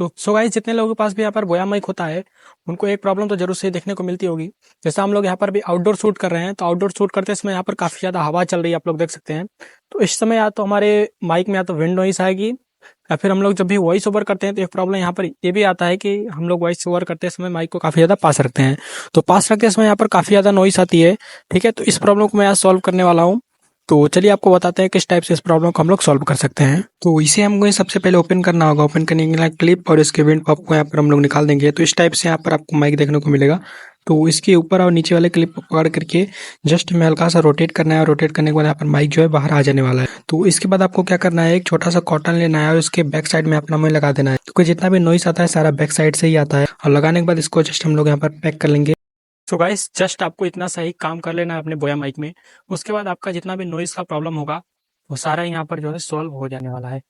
तो so guys, जितने लोगों के पास भी यहाँ पर बोया माइक होता है, उनको एक प्रॉब्लम तो जरूर से देखने को मिलती होगी। जैसे हम लोग यहाँ पर भी आउटडोर शूट कर रहे हैं, तो आउटडोर शूट करते समय यहाँ पर काफी ज्यादा हवा चल रही है, आप लोग देख सकते हैं। तो इस समय या तो हमारे माइक में या तो विंड नॉइस आएगी, या फिर हम लोग जब भी वॉइस ओवर करते हैं तो एक प्रॉब्लम यहाँ पर ये भी आता है कि हम लोग वॉइस ओवर करते समय माइक को काफी ज्यादा पास रखते हैं। तो पास रखते समय यहाँ पर काफी ज्यादा नॉइस आती है। ठीक है, तो इस प्रॉब्लम को मैं आज सॉल्व करने वाला हूँ। तो चलिए आपको बताते हैं किस टाइप से इस प्रॉब्लम को हम लोग सॉल्व कर सकते हैं। तो इसे हमको सबसे पहले ओपन करना होगा। ओपन करने के लिए क्लिप और इसके विंड पॉप को यहाँ पर हम लोग निकाल देंगे। तो इस टाइप से यहाँ पर आपको माइक देखने को मिलेगा। तो इसके ऊपर और नीचे वाले क्लिप को पकड़ करके जस्ट में हल्का सा रोटेट करना है, और रोटेट करने के बाद यहाँ पर माइक जो है बाहर आ जाने वाला है। तो इसके बाद आपको क्या करना है, एक छोटा सा कॉटन लेना है और उसके बैक साइड में अपना मुंह लगा देना है। तो जितना भी नॉइस आता है सारा बैक साइड से ही आता है, और लगाने के बाद इसको जस्ट हम लोग यहाँ पर पैक कर लेंगे। सो गाइस, जस्ट आपको इतना सही काम कर लेना है अपने बोया माइक में। उसके बाद आपका जितना भी नॉइस का प्रॉब्लम होगा वो सारा यहाँ पर जो है सॉल्व हो जाने वाला है।